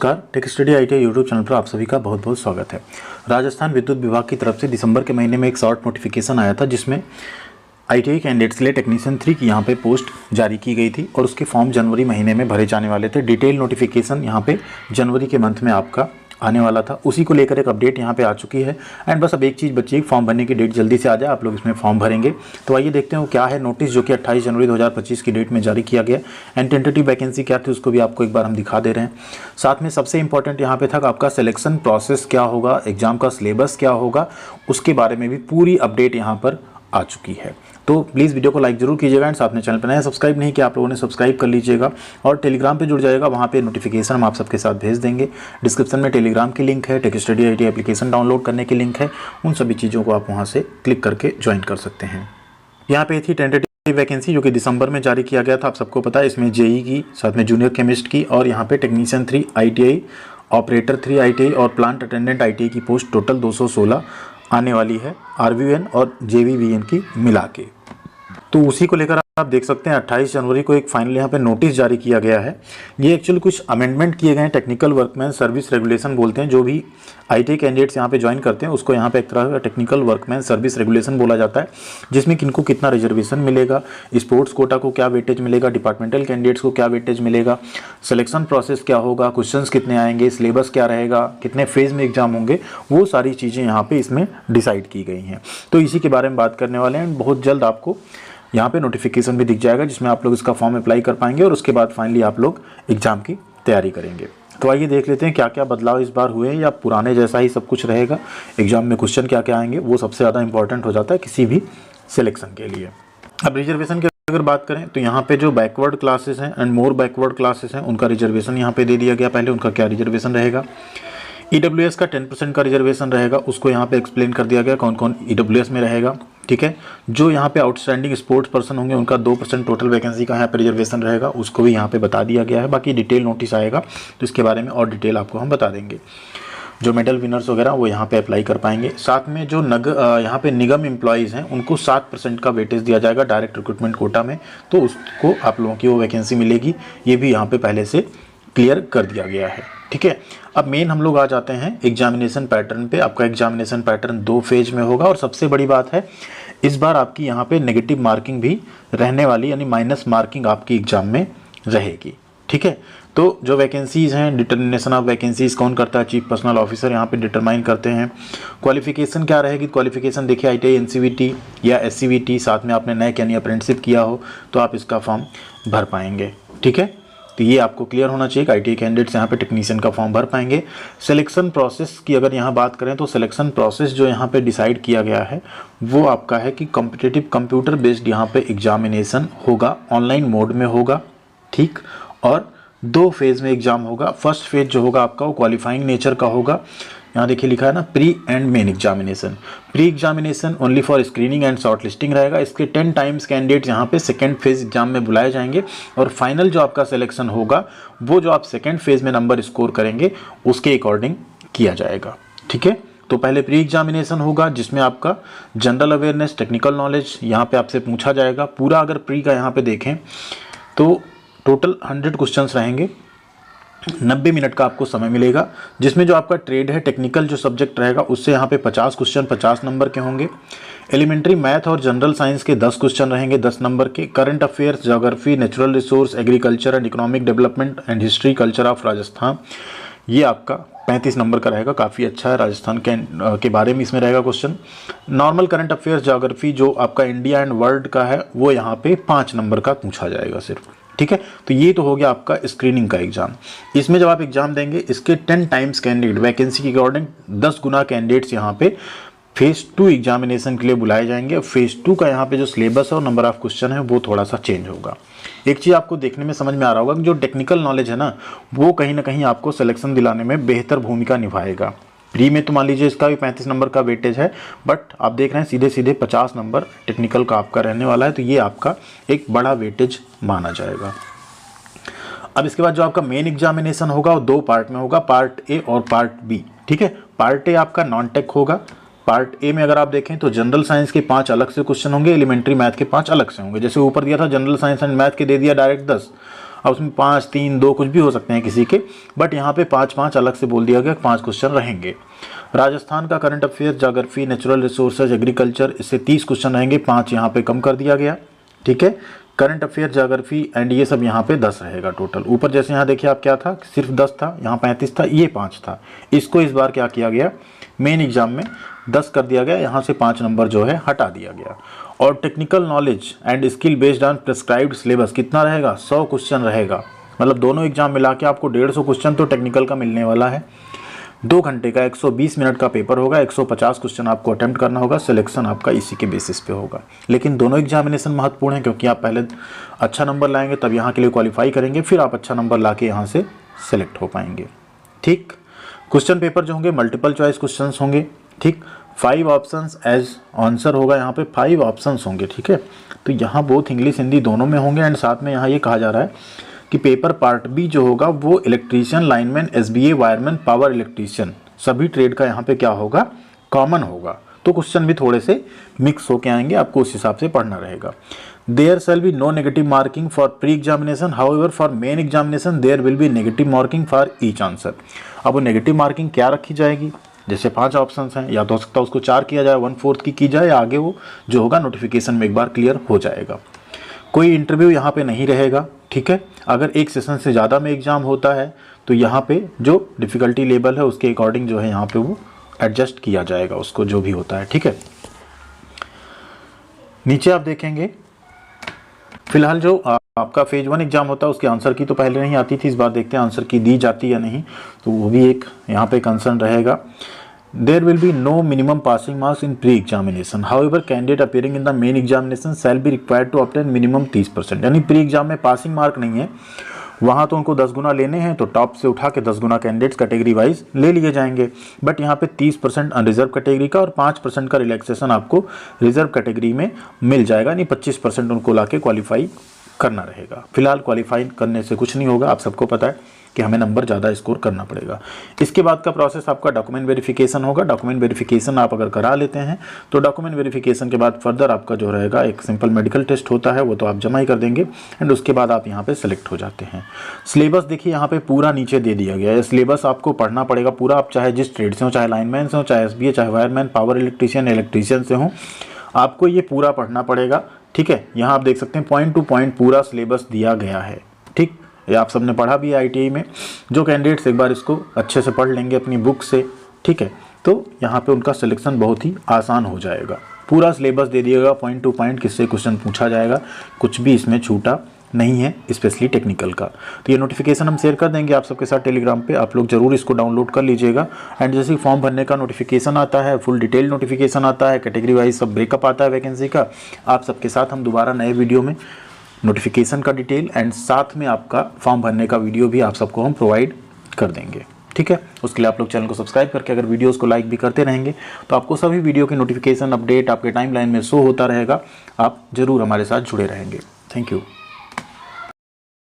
नमस्कार, tech study ITI YouTube channel पर आप सभी का बहुत बहुत स्वागत है। राजस्थान विद्युत विभाग की तरफ से दिसंबर के महीने में एक शॉर्ट नोटिफिकेशन आया था जिसमें आईटीआई कैंडिडेट्स के लिए टेक्नीशियन 3 की यहाँ पे पोस्ट जारी की गई थी और उसके फॉर्म जनवरी महीने में भरे जाने वाले थे। डिटेल नोटिफिकेशन यहाँ पे जनवरी के मंथ में आपका आने वाला था, उसी को लेकर एक अपडेट यहाँ पे आ चुकी है। एंड बस अब एक चीज़ बची है, फॉर्म भरने की डेट जल्दी से आ जाए, आप लोग इसमें फॉर्म भरेंगे। तो आइए देखते हैं वो क्या है नोटिस जो कि 28 जनवरी 2025 की डेट में जारी किया गया। एंड टेंटेटिव वैकेंसी क्या थी उसको भी आपको एक बार हम दिखा दे रहे हैं। साथ में सबसे इंपॉर्टेंट यहाँ पे था कि आपका सिलेक्शन प्रोसेस क्या होगा, एग्जाम का सिलेबस क्या होगा, उसके बारे में भी पूरी अपडेट यहाँ पर आ चुकी है। तो प्लीज़ वीडियो को लाइक जरूर कीजिएगा एंड साथ में चैनल पर नया सब्सक्राइब नहीं किया आप लोगों ने सब्सक्राइब कर लीजिएगा और टेलीग्राम पे जुड़ जाएगा, वहाँ पे नोटिफिकेशन हम आप सबके साथ भेज देंगे। डिस्क्रिप्शन में टेलीग्राम की लिंक है, tech study IT application download करने की लिंक है, उन सभी चीज़ों को आप वहाँ से क्लिक करके ज्वाइन कर सकते हैं। यहाँ पे थी टेंटेटिव वैकेंसी जो कि दिसंबर में जारी किया गया था, आप सबको पता है। इसमें जेई की, साथ में जूनियर केमिस्ट की और यहाँ पे टेक्नीशियन 3 आईटीआई, ऑपरेटर 3 आईटीआई और प्लांट अटेंडेंट आईटीआई की पोस्ट टोटल 216 आने वाली है, आरवीएन और जेवीवीएन की मिला के। तो उसी को लेकर आप देख सकते हैं 28 जनवरी को एक फाइनल यहाँ पे नोटिस जारी किया गया है। ये एक्चुअली कुछ अमेंडमेंट किए गए हैं, टेक्निकल वर्कमैन सर्विस रेगुलेशन बोलते हैं। जो भी आईटीआई कैंडिडेट्स यहाँ पे ज्वाइन करते हैं उसको यहाँ पे एक तरह का टेक्निकल वर्कमैन सर्विस रेगुलेशन बोला जाता है, जिसमें किनको कितना रिजर्वेशन मिलेगा, स्पोर्ट्स कोटा को क्या वेटेज मिलेगा, डिपार्टमेंटल कैंडिडेट्स को क्या वेटेज मिलेगा, सिलेक्शन प्रोसेस क्या होगा, क्वेश्चंस कितने आएंगे, सिलेबस क्या रहेगा, कितने फेज में एग्जाम होंगे, वो सारी चीज़ें यहाँ पे इसमें डिसाइड की गई हैं। तो इसी के बारे में बात करने वाले हैं। बहुत जल्द आपको यहाँ पे नोटिफिकेशन भी दिख जाएगा जिसमें आप लोग इसका फॉर्म अप्लाई कर पाएंगे और उसके बाद फाइनली आप लोग एग्जाम की तैयारी करेंगे। तो आइए देख लेते हैं क्या क्या बदलाव इस बार हुए हैं या पुराने जैसा ही सब कुछ रहेगा। एग्जाम में क्वेश्चन क्या क्या आएंगे वो सबसे ज़्यादा इंपॉर्टेंट हो जाता है किसी भी सिलेक्शन के लिए। अब रिजर्वेशन की अगर बात करें तो यहाँ पे जो बैकवर्ड क्लासेस हैं एंड मोर बैकवर्ड क्लासेस हैं उनका रिजर्वेशन यहाँ पे दे दिया गया। पहले उनका क्या रिजर्वेशन रहेगा, ईडब्ल्यूएस का 10% का रिजर्वेशन रहेगा, उसको यहाँ पे एक्सप्लेन कर दिया गया कौन कौन ईडब्ल्यूएस में रहेगा। ठीक है, जो यहाँ पे आउटस्टैंडिंग स्पोर्ट्स पर्सन होंगे उनका 2% टोटल वैकेंसी का यहाँ पे रिजर्वेशन रहेगा, उसको भी यहाँ पे बता दिया गया है। बाकी डिटेल नोटिस आएगा तो इसके बारे में और डिटेल आपको हम बता देंगे। जो मेडल विनर्स वगैरह वो यहाँ पे अप्लाई कर पाएंगे। साथ में जो यहाँ पे निगम एम्प्लॉयज़ हैं उनको 7% का वेटेज दिया जाएगा डायरेक्ट रिक्रूटमेंट कोटा में, तो उसको आप लोगों की वो वैकेंसी मिलेगी। ये भी यहाँ पे पहले से क्लियर कर दिया गया है। ठीक है, अब मेन हम लोग आ जाते हैं एग्जामिनेशन पैटर्न पे। आपका एग्जामिनेशन पैटर्न 2 फेज में होगा और सबसे बड़ी बात है इस बार आपकी यहाँ पे नेगेटिव मार्किंग भी रहने वाली, यानी माइनस मार्किंग आपकी एग्जाम में रहेगी। ठीक है, तो जो वैकेंसीज़ हैं, डिटर्मिनेशन ऑफ वैकेंसीज कौन करता है, चीफ पर्सनल ऑफिसर यहाँ पे डिटरमाइन करते हैं। क्वालिफिकेशन क्या रहेगी, क्वालिफिकेशन देखिए आईटीआई एनसीवीटी या एससीवीटी, साथ में आपने नए यानी अप्रेंटिसशिप किया हो तो आप इसका फॉर्म भर पाएंगे। ठीक है, तो ये आपको क्लियर होना चाहिए कि आईटीआई कैंडिडेट्स यहाँ पे टेक्नीशियन का फॉर्म भर पाएंगे। सिलेक्शन प्रोसेस की अगर यहाँ बात करें तो सिलेक्शन प्रोसेस जो यहाँ पे डिसाइड किया गया है वो आपका है कि कॉम्पिटिटिव कंप्यूटर बेस्ड यहाँ पे एग्जामिनेशन होगा, ऑनलाइन मोड में होगा। ठीक, और 2 फेज़ में एग्ज़ाम होगा। फर्स्ट फेज जो होगा आपका वो क्वालिफाइंग नेचर का होगा। यहाँ देखिए लिखा है ना, pre and main examination. Pre examination only for screening and short listing रहेगा। इसके 10 टाइम्स कैंडिडेट यहाँ पे सेकेंड फेज एग्जाम में बुलाए जाएंगे और फाइनल जो आपका सिलेक्शन होगा वो जो आप सेकेंड फेज में नंबर स्कोर करेंगे उसके अकॉर्डिंग किया जाएगा। ठीक है, तो पहले प्री एग्जामिनेशन होगा जिसमें आपका जनरल अवेयरनेस, टेक्निकल नॉलेज यहाँ पे आपसे पूछा जाएगा पूरा। अगर प्री का यहाँ पे देखें तो टोटल 100 क्वेश्चंस रहेंगे, 90 मिनट का आपको समय मिलेगा, जिसमें जो आपका ट्रेड है, टेक्निकल जो सब्जेक्ट रहेगा उससे यहाँ पे 50 क्वेश्चन 50 नंबर के होंगे। एलिमेंट्री मैथ और जनरल साइंस के 10 क्वेश्चन रहेंगे 10 नंबर के। Current affairs, geography, natural resource, agriculture and economic development and history culture of Rajasthan, ये आपका 35 नंबर का रहेगा। काफ़ी अच्छा है, राजस्थान के बारे में इसमें रहेगा question. Normal current affairs, geography जो आपका इंडिया एंड वर्ल्ड का है वो यहाँ पे 5 नंबर का पूछा जाएगा सिर्फ। ठीक है, तो ये तो हो गया आपका स्क्रीनिंग का एग्जाम। इसमें जब आप एग्जाम देंगे इसके 10 टाइम्स कैंडिडेट वैकेंसी के अकॉर्डिंग 10 गुना कैंडिडेट्स यहाँ पे फेज 2 एग्जामिनेशन के लिए बुलाए जाएंगे। फेज 2 का यहाँ पे जो सिलेबस है और नंबर ऑफ क्वेश्चन है वो थोड़ा सा चेंज होगा। एक चीज़ आपको देखने में समझ में आ रहा होगा कि जो टेक्निकल नॉलेज है ना वो कहीं ना कहीं आपको सिलेक्शन दिलाने में बेहतर भूमिका निभाएगा। प्री में तो मान लीजिए इसका भी 35 नंबर का वेटेज है, बट आप देख रहे हैं सीधे सीधे 50 नंबर टेक्निकल का आपका रहने वाला है, तो ये आपका एक बड़ा वेटेज माना जाएगा। अब इसके बाद जो आपका मेन एग्जामिनेशन होगा वो 2 पार्ट में होगा, पार्ट ए और पार्ट बी। ठीक है, पार्ट ए आपका नॉन टेक होगा। पार्ट ए में अगर आप देखें तो जनरल साइंस के 5 अलग से क्वेश्चन होंगे, एलिमेंट्री मैथ के 5 अलग से होंगे। जैसे ऊपर दिया था जनरल साइंस एंड मैथ के दे दिया डायरेक्ट 10, अब उसमें 5, 3, 2 कुछ भी हो सकते हैं किसी के, बट यहाँ पे 5 अलग से बोल दिया गया, 5 क्वेश्चन रहेंगे। राजस्थान का current affair, geography, natural resources, agriculture, इससे 30 क्वेश्चन रहेंगे, 5 यहाँ पे कम कर दिया गया, ठीक है। करंट अफेयर, ज्योग्राफी एंड ये सब यहाँ पे 10 रहेगा टोटल। ऊपर जैसे यहाँ देखिए आप क्या था, सिर्फ 10 था, यहाँ 35 था, ये 5 था। इसको इस बार क्या किया गया, मेन एग्जाम में 10 कर दिया गया, यहाँ से 5 नंबर जो है हटा दिया गया। और technical knowledge and skill based on prescribed syllabus कितना रहेगा, 100 क्वेश्चन रहेगा। मतलब दोनों एग्जाम मिला के आपको 150 क्वेश्चन तो टेक्निकल का मिलने वाला है। 2 घंटे का 120 मिनट का पेपर होगा, 150 क्वेश्चन आपको अटेम्प्ट करना होगा, सिलेक्शन आपका इसी के बेसिस पे होगा। लेकिन दोनों एग्जामिनेशन महत्वपूर्ण है, क्योंकि आप पहले अच्छा नंबर लाएंगे तब यहाँ के लिए क्वालिफाई करेंगे, फिर आप अच्छा नंबर ला के यहाँ से सिलेक्ट हो पाएंगे, ठीक। क्वेश्चन पेपर जो होंगे मल्टीपल चॉइस क्वेश्चन होंगे, ठीक। 5 ऑप्शंस एज आंसर होगा, यहाँ पे 5 ऑप्शंस होंगे, ठीक है। तो यहाँ बोथ इंग्लिश हिंदी दोनों में होंगे। एंड साथ में यहाँ ये कहा जा रहा है कि पेपर पार्ट बी जो होगा वो electrician, lineman, SBA, wireman, power electrician, सभी ट्रेड का यहाँ पे क्या होगा, कॉमन होगा। तो क्वेश्चन भी थोड़े से मिक्स होके आएंगे, आपको उस हिसाब से पढ़ना रहेगा। There shall be no negative marking for pre examination, however for main examination there will be negative marking for each answer. अब वो नेगेटिव मार्किंग क्या रखी जाएगी, जैसे 5 ऑप्शंस हैं, या तो हो सकता है उसको 4 किया जाए, 1/4 की जाए, या आगे वो जो होगा नोटिफिकेशन में एक बार क्लियर हो जाएगा। कोई इंटरव्यू यहाँ पे नहीं रहेगा, ठीक है। अगर एक सेशन से ज़्यादा में एग्जाम होता है तो यहाँ पे जो डिफ़िकल्टी लेवल है उसके अकॉर्डिंग जो है यहाँ पे वो एडजस्ट किया जाएगा, उसको जो भी होता है, ठीक है। नीचे आप देखेंगे फिलहाल जो आपका फेज 1 एग्जाम होता है उसके आंसर की तो पहले नहीं आती थी, इस बार देखते हैं आंसर की दी जाती है या नहीं, तो वो भी एक यहाँ पे कंसर्न रहेगा। There will be no minimum passing marks in pre-examination. However, candidate appearing in the main examination shall be required to obtain minimum 30%। यानी प्री एग्जाम में पासिंग मार्क नहीं है, वहाँ तो उनको 10 गुना लेने हैं, तो टॉप से उठा के 10 गुना कैंडिडेट्स कैटेगरी वाइज ले लिए जाएंगे। बट यहाँ पे 30% अनरिजर्व कैटेगरी का और 5% का रिलैक्सेशन आपको रिजर्व कैटेगरी में मिल जाएगा, यानी 25% उनको ला के क्वालिफाई करना रहेगा। फिलहाल क्वालिफाई करने से कुछ नहीं होगा, आप सबको पता है कि हमें नंबर ज़्यादा स्कोर करना पड़ेगा। इसके बाद का प्रोसेस आपका डॉक्यूमेंट वेरिफिकेशन होगा। डॉक्यूमेंट वेरिफिकेशन आप अगर करा लेते हैं तो डॉक्यूमेंट वेरिफिकेशन के बाद फर्दर आपका जो रहेगा एक सिंपल मेडिकल टेस्ट होता है, वो तो आप जमा ही कर देंगे एंड उसके बाद आप यहाँ पे सेलेक्ट हो जाते हैं। सिलेबस देखिए यहाँ पे पूरा नीचे दे दिया गया है, सिलेबस आपको पढ़ना पड़ेगा पूरा, आप चाहे जिस ट्रेड से हो, चाहे लाइनमैन से हो, चाहे एसबीए, चाहे वायरमैन, पावर इलेक्ट्रीशियन से हो, आपको ये पूरा पढ़ना पड़ेगा, ठीक है। यहाँ आप देख सकते हैं पॉइंट टू पॉइंट पूरा सिलेबस दिया गया है, ठीक। ये आप सबने पढ़ा भी है आईटीआई में। जो कैंडिडेट्स एक बार इसको अच्छे से पढ़ लेंगे अपनी बुक से, ठीक है, तो यहाँ पे उनका सिलेक्शन बहुत ही आसान हो जाएगा। पूरा सिलेबस दे दिएगा पॉइंट टू पॉइंट, किससे क्वेश्चन पूछा जाएगा, कुछ भी इसमें छूटा नहीं है, स्पेशली टेक्निकल का। तो ये नोटिफिकेशन हम शेयर कर देंगे आप सबके साथ टेलीग्राम पे, आप लोग जरूर इसको डाउनलोड कर लीजिएगा। एंड जैसे फॉर्म भरने का नोटिफिकेशन आता है, फुल डिटेल नोटिफिकेशन आता है, कैटेगरी वाइज सब ब्रेकअप आता है वैकेंसी का, आप सबके साथ हम दोबारा नए वीडियो में नोटिफिकेशन का डिटेल एंड साथ में आपका फॉर्म भरने का वीडियो भी आप सबको हम प्रोवाइड कर देंगे, ठीक है। उसके लिए आप लोग चैनल को सब्सक्राइब करके अगर वीडियोस को लाइक भी करते रहेंगे तो आपको सभी वीडियो की नोटिफिकेशन अपडेट आपके टाइमलाइन में शो होता रहेगा, आप जरूर हमारे साथ जुड़े रहेंगे। Thank you.